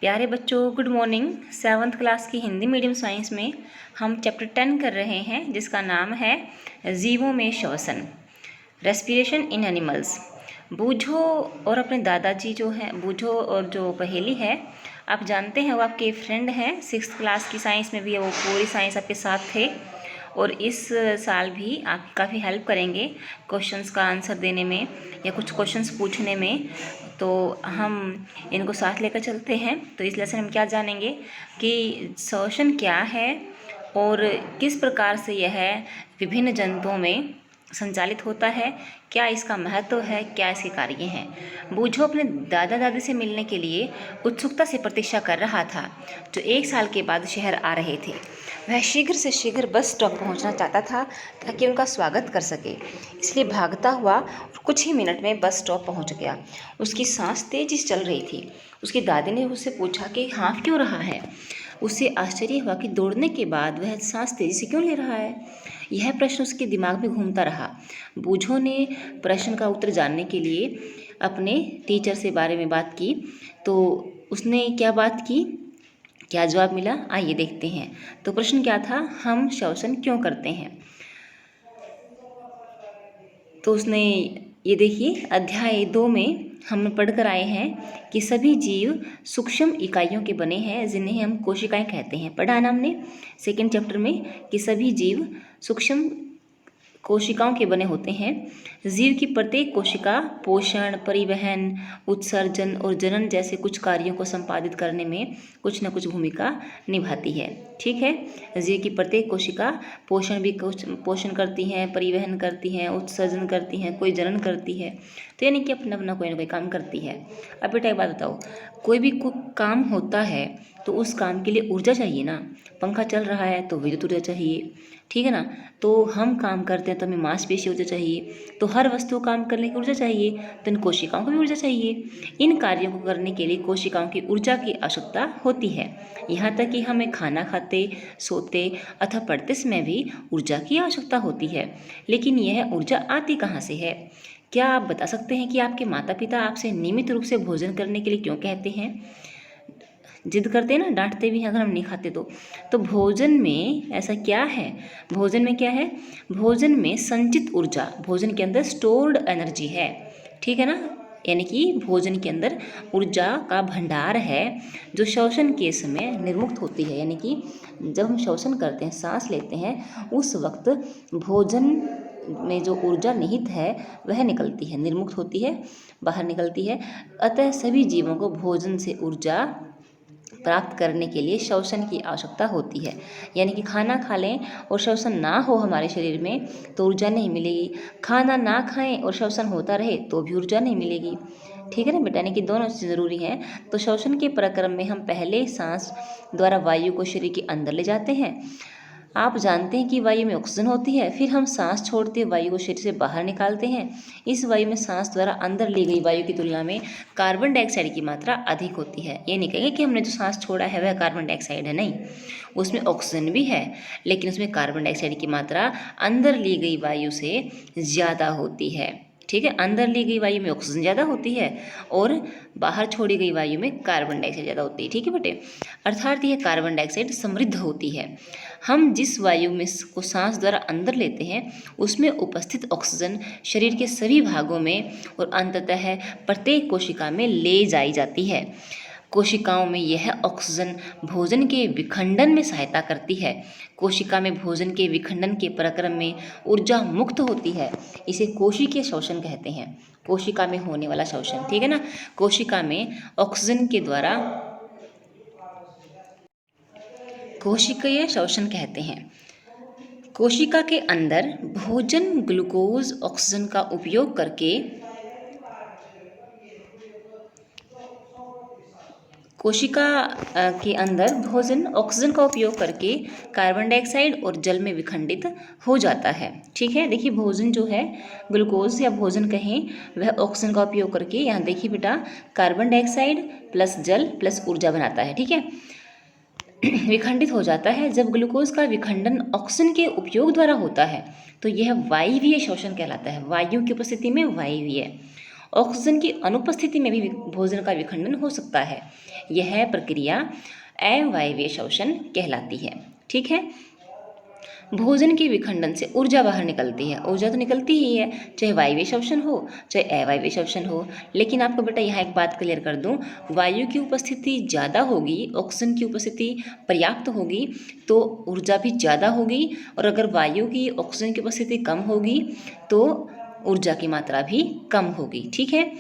प्यारे बच्चों, good morning. 7th class की हिंदी मीडियम साइंस में हम चैप्टर 10 कर रहे हैं, जिसका नाम है जीवों में श्वसन, रेस्पिरेशन इन एनिमल्स। बूझो और अपने दादाजी जो हैं, बूझो और जो पहेली है, आप जानते हैं वो आपके फ्रेंड हैं। 6th क्लास की साइंस में भी वो पूरी साइंस आपके साथ थे और इस साल भी आप काफ़ी हेल्प करेंगे क्वेश्चंस का आंसर देने में या कुछ क्वेश्चंस पूछने में। तो हम इनको साथ लेकर चलते हैं। तो इस लेसन हम क्या जानेंगे कि श्वसन क्या है और किस प्रकार से यह विभिन्न जंतुओं में संचालित होता है, क्या इसका महत्व है, क्या इसके कार्य हैं। बूझो अपने दादा दादी से मिलने के लिए उत्सुकता से प्रतीक्षा कर रहा था, जो 1 साल के बाद शहर आ रहे थे। वह शीघ्र से शीघ्र बस स्टॉप पहुंचना चाहता था ताकि उनका स्वागत कर सके, इसलिए भागता हुआ और कुछ ही मिनट में बस स्टॉप पहुंच गया। उसकी सांस तेजी से चल रही थी। उसकी दादी ने उससे पूछा कि हाँफ क्यों रहा है। उसे आश्चर्य हुआ कि दौड़ने के बाद वह सांस तेजी से क्यों ले रहा है। यह प्रश्न उसके दिमाग में घूमता रहा। बूझो ने प्रश्न का उत्तर जानने के लिए अपने टीचर से बारे में बात की। तो उसने क्या बात की, क्या जवाब मिला, आइए देखते हैं। तो प्रश्न क्या था, हम श्वसन क्यों करते हैं। तो उसने ये देखिए, अध्याय 2 में हम पढ़कर आए हैं कि सभी जीव सूक्ष्म इकाइयों के बने हैं, जिन्हें हम कोशिकाएं कहते हैं। पढ़ा है ना हमने 2nd चैप्टर में कि सभी जीव सूक्ष्म कोशिकाओं के बने होते हैं। जीव की प्रत्येक कोशिका पोषण, परिवहन, उत्सर्जन और जनन जैसे कुछ कार्यों को संपादित करने में कुछ न कुछ भूमिका निभाती है। ठीक है, जीव की प्रत्येक कोशिका पोषण भी पोषण करती हैं, परिवहन करती हैं, उत्सर्जन करती हैं, कोई जनन करती है। तो यानी कि अपना अपना कोई ना कोई काम करती है। अब बेटा एक बात बताओ, कोई भी काम होता है तो उस काम के लिए ऊर्जा चाहिए ना। पंखा चल रहा है तो विद्युत ऊर्जा चाहिए, ठीक है ना। तो हम काम करते हैं तो हमें मांसपेशी ऊर्जा चाहिए। तो हर वस्तु काम करने की ऊर्जा चाहिए, तो इन कोशिकाओं को भी ऊर्जा चाहिए। इन कार्यों को करने के लिए कोशिकाओं की ऊर्जा की आवश्यकता होती है। यहाँ तक कि हमें खाना खाते, सोते अथवा पढ़ते समय भी ऊर्जा की आवश्यकता होती है। लेकिन यह ऊर्जा आती कहाँ से है। क्या आप बता सकते हैं कि आपके माता पिता आपसे नियमित रूप से भोजन करने के लिए क्यों कहते हैं। जिद करते हैं ना, डांटते भी हैं अगर हम नहीं खाते तो भोजन में ऐसा क्या है, भोजन में क्या है, भोजन में संचित ऊर्जा, भोजन के अंदर स्टोर्ड एनर्जी है। ठीक है ना, यानी कि भोजन के अंदर ऊर्जा का भंडार है जो श्वसन के समय निर्मुक्त होती है। यानी कि जब हम श्वसन करते हैं, सांस लेते हैं, उस वक्त भोजन में जो ऊर्जा निहित है वह निकलती है, निर्मुक्त होती है, बाहर निकलती है। अतः सभी जीवों को भोजन से ऊर्जा प्राप्त करने के लिए श्वसन की आवश्यकता होती है। यानी कि खाना खा लें और श्वसन ना हो हमारे शरीर में तो ऊर्जा नहीं मिलेगी। खाना ना खाएं और श्वसन होता रहे तो भी ऊर्जा नहीं मिलेगी। ठीक है ना बेटा, यानी कि दोनों चीज़ ज़रूरी हैं। तो श्वसन के प्रक्रम में हम पहले सांस द्वारा वायु को शरीर के अंदर ले जाते हैं। आप जानते हैं कि वायु में ऑक्सीजन होती है, फिर हम सांस छोड़ते वायु को शरीर से बाहर निकालते हैं। इस वायु में सांस द्वारा अंदर ली गई वायु की तुलना में कार्बन डाइऑक्साइड की मात्रा अधिक होती है। ये नहीं कहेंगे कि हमने जो सांस छोड़ा है वह कार्बन डाइऑक्साइड है, नहीं, उसमें ऑक्सीजन भी है, लेकिन उसमें कार्बन डाइऑक्साइड की मात्रा अंदर ली गई वायु से ज़्यादा होती है। ठीक है, अंदर ली गई वायु में ऑक्सीजन ज़्यादा होती है और बाहर छोड़ी गई वायु में कार्बन डाइऑक्साइड ज़्यादा होती है। ठीक है बेटे, अर्थात यह कार्बन डाइऑक्साइड समृद्ध होती है। हम जिस वायु में को सांस द्वारा अंदर लेते हैं उसमें उपस्थित ऑक्सीजन शरीर के सभी भागों में और अंततः प्रत्येक कोशिका में ले जाई जाती है। कोशिकाओं में यह ऑक्सीजन भोजन के विखंडन में सहायता करती है। कोशिका में भोजन के विखंडन के प्रक्रम में ऊर्जा मुक्त होती है। इसे कोशिकीय श्वसन कहते हैं, कोशिका में होने वाला श्वसन। ठीक है ना, कोशिका में ऑक्सीजन के द्वारा कोशिकीय श्वसन कहते हैं। कोशिका के अंदर भोजन ग्लूकोज ऑक्सीजन का उपयोग करके कोशिका के अंदर भोजन ऑक्सीजन का उपयोग करके कार्बन डाइऑक्साइड और जल में विखंडित हो जाता है। ठीक है, देखिए भोजन जो है, ग्लूकोज या भोजन कहें, वह ऑक्सीजन का उपयोग करके, यहाँ देखिए बेटा, कार्बन डाइऑक्साइड प्लस जल प्लस ऊर्जा बनाता है। ठीक है, विखंडित हो जाता है। जब ग्लूकोज का विखंडन ऑक्सीजन के उपयोग द्वारा होता है तो यह वायवीय श्वसन कहलाता है। वायु की उपस्थिति में वायवीय, ऑक्सीजन की अनुपस्थिति में भी भोजन का विखंडन हो सकता है। यह प्रक्रिया अवायवीय श्वसन कहलाती है। ठीक है, भोजन के विखंडन से ऊर्जा बाहर निकलती है। ऊर्जा तो निकलती ही है, चाहे वायवीय श्वसन हो चाहे अवायवीय श्वसन हो। लेकिन आपको बेटा यहाँ एक बात क्लियर कर दूँ, वायु की उपस्थिति ज़्यादा होगी, ऑक्सीजन की उपस्थिति पर्याप्त होगी तो ऊर्जा भी ज़्यादा होगी, और अगर वायु की ऑक्सीजन की उपस्थिति कम होगी तो ऊर्जा की मात्रा भी कम होगी। ठीक है,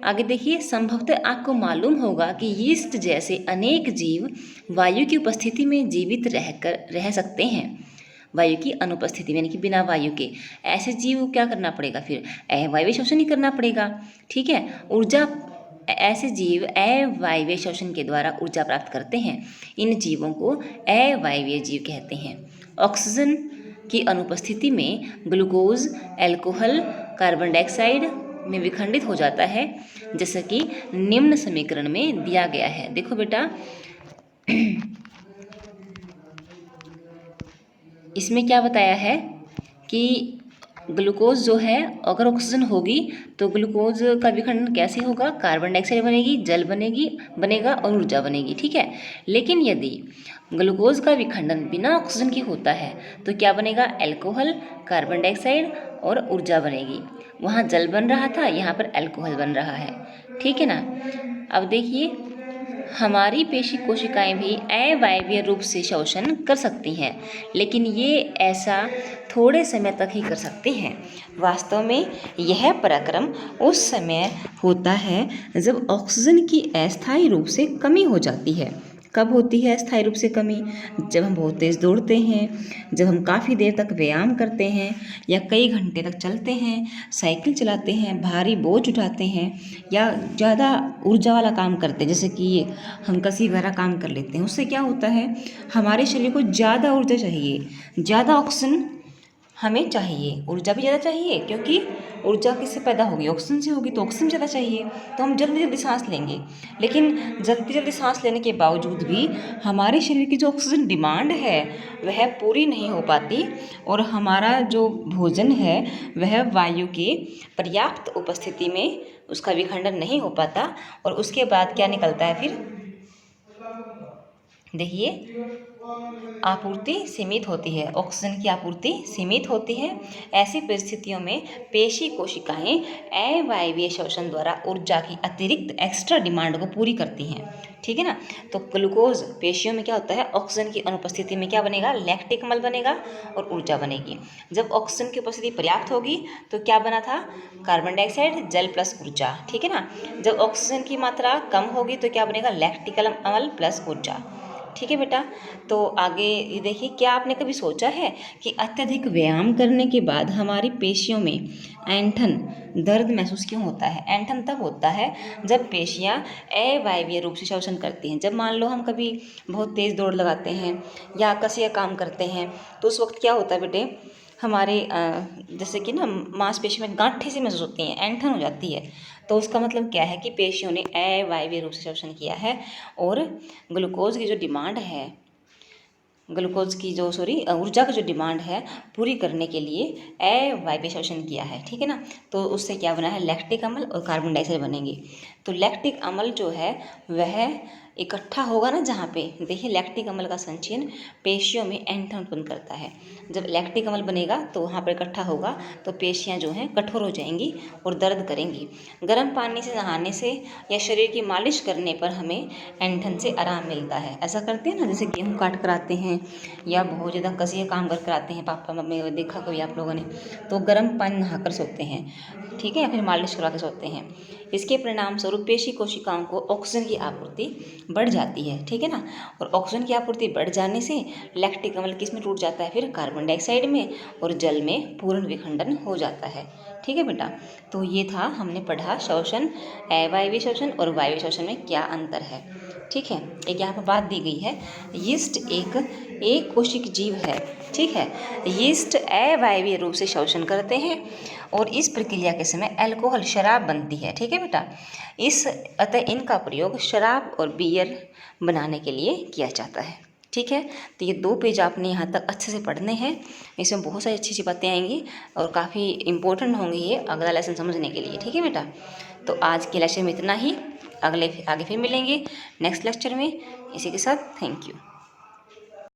आगे देखिए, संभवतः आपको मालूम होगा कि यीस्ट जैसे अनेक जीव वायु की उपस्थिति में जीवित रह सकते हैं। वायु की अनुपस्थिति में, यानी कि बिना वायु के ऐसे जीव को क्या करना पड़ेगा, फिर अवायवीय श्वसन ही करना पड़ेगा। ठीक है, ऊर्जा, ऐसे जीव अवायवीय श्वसन के द्वारा ऊर्जा प्राप्त करते हैं। इन जीवों को अवायवीय जीव कहते हैं। ऑक्सीजन की अनुपस्थिति में ग्लूकोज अल्कोहल कार्बन डाइऑक्साइड में विखंडित हो जाता है, जैसा कि निम्न समीकरण में दिया गया है। देखो बेटा, इसमें क्या बताया है कि ग्लूकोज जो है, अगर ऑक्सीजन होगी तो ग्लूकोज का विखंडन कैसे होगा, कार्बन डाइऑक्साइड बनेगी, जल बनेगा और ऊर्जा बनेगी। ठीक है, लेकिन यदि ग्लूकोज का विखंडन बिना ऑक्सीजन के होता है तो क्या बनेगा, अल्कोहल, कार्बन डाइऑक्साइड और ऊर्जा बनेगी। वहाँ जल बन रहा था, यहाँ पर अल्कोहल बन रहा है। ठीक है ना। अब देखिए, हमारी पेशी कोशिकाएं भी अवायवीय रूप से श्वसन कर सकती हैं, लेकिन ये ऐसा थोड़े समय तक ही कर सकती हैं। वास्तव में यह पराक्रम उस समय होता है जब ऑक्सीजन की अस्थायी रूप से कमी हो जाती है। कब होती है अस्थायी रूप से कमी, जब हम बहुत तेज़ दौड़ते हैं, जब हम काफ़ी देर तक व्यायाम करते हैं या कई घंटे तक चलते हैं, साइकिल चलाते हैं, भारी बोझ उठाते हैं या ज़्यादा ऊर्जा वाला काम करते हैं, जैसे कि हम कसी वगैरह काम कर लेते हैं। उससे क्या होता है, हमारे शरीर को ज़्यादा ऊर्जा चाहिए, ज़्यादा ऑक्सीजन हमें चाहिए, ऊर्जा भी ज़्यादा चाहिए, क्योंकि ऊर्जा किससे पैदा होगी, ऑक्सीजन से होगी, तो ऑक्सीजन ज़्यादा चाहिए, तो हम जल्दी जल्दी सांस लेंगे। लेकिन जल्दी जल्दी सांस लेने के बावजूद भी हमारे शरीर की जो ऑक्सीजन डिमांड है वह पूरी नहीं हो पाती, और हमारा जो भोजन है वह वायु के पर्याप्त उपस्थिति में उसका विखंडन नहीं हो पाता, और उसके बाद क्या निकलता है फिर, देखिए, आपूर्ति सीमित होती है, ऑक्सीजन की आपूर्ति सीमित होती है। ऐसी परिस्थितियों में पेशी कोशिकाएं अवायवीय श्वसन द्वारा ऊर्जा की अतिरिक्त एक्स्ट्रा डिमांड को पूरी करती हैं। ठीक है ना। तो ग्लूकोज पेशियों में क्या होता है, ऑक्सीजन की अनुपस्थिति में क्या बनेगा, लैक्टिक अम्ल बनेगा और ऊर्जा बनेगी। जब ऑक्सीजन की उपस्थिति पर्याप्त होगी तो क्या बना था, कार्बन डाइऑक्साइड, जल प्लस ऊर्जा। ठीक है ना। जब ऑक्सीजन की मात्रा कम होगी तो क्या बनेगा, लैक्टिक अम्ल प्लस ऊर्जा। ठीक है बेटा। तो आगे ये देखिए, क्या आपने कभी सोचा है कि अत्यधिक व्यायाम करने के बाद हमारी पेशियों में ऐंठन, दर्द महसूस क्यों होता है। ऐंठन तब होता है जब पेशियां अवायवीय रूप से श्वसन करती हैं। जब मान लो हम कभी बहुत तेज़ दौड़ लगाते हैं या कसी का काम करते हैं तो उस वक्त क्या होता है बेटे, हमारे जैसे कि ना मांसपेशी में गांठें सी महसूस होती हैं, ऐंठन हो जाती है। तो उसका मतलब क्या है कि पेशियों ने अवायवीय रूप से श्वसन किया है, और ग्लूकोज की जो डिमांड है, ग्लूकोज की जो ऊर्जा की जो डिमांड है पूरी करने के लिए अवायवीय श्वसन किया है। ठीक है ना। तो उससे क्या बना है, लैक्टिक अम्ल और कार्बन डाइऑक्साइड बनेंगे। तो लैक्टिक अम्ल जो है वह इकट्ठा होगा ना जहाँ पे, देखिए लैक्टिक अम्ल का संचयन पेशियों में ऐंठन उत्पन्न करता है। जब लैक्टिक अम्ल बनेगा तो वहाँ पर इकट्ठा होगा तो पेशियाँ जो हैं कठोर हो जाएंगी और दर्द करेंगी। गर्म पानी से नहाने से या शरीर की मालिश करने पर हमें ऐंठन से आराम मिलता है। ऐसा करते हैं ना, जैसे गेहूँ काट कर आते हैं या बहुत ज़्यादा कसी काम कर कर आते हैं, पापा मम्मी देखा कभी आप लोगों ने, तो गर्म पानी नहाकर सोते हैं। ठीक है, या फिर मालिश करवा के सोते हैं। इसके परिणाम स्वरूप पेशी कोशिकाओं को ऑक्सीजन की आपूर्ति बढ़ जाती है। ठीक है ना। और ऑक्सीजन की आपूर्ति बढ़ जाने से लैक्टिक अम्ल किस में टूट जाता है, फिर कार्बन डाइऑक्साइड में, और जल में पूर्ण विखंडन हो जाता है। ठीक है बेटा। तो ये था, हमने पढ़ा श्वसन, अवायवीय श्वसन और वायवीय श्वसन में क्या अंतर है। ठीक है। एक यहाँ पर बात दी गई है, यीस्ट एक कोशिक जीव है। ठीक है। यीस्ट अवायवीय रूप से श्वसन करते हैं और इस प्रक्रिया के समय अल्कोहल शराब बनती है। ठीक है बेटा। अतः इनका प्रयोग शराब और बियर बनाने के लिए किया जाता है। ठीक है। तो ये 2 पेज आपने यहाँ तक अच्छे से पढ़ने हैं। इसमें बहुत सारी अच्छी अच्छी बातें आएंगी और काफ़ी इंपॉर्टेंट होंगी ये अगला लेसन समझने के लिए। ठीक है बेटा। तो आज के लेक्चर में इतना ही, आगे फिर मिलेंगे नेक्स्ट लेक्चर में। इसी के साथ थैंक यू।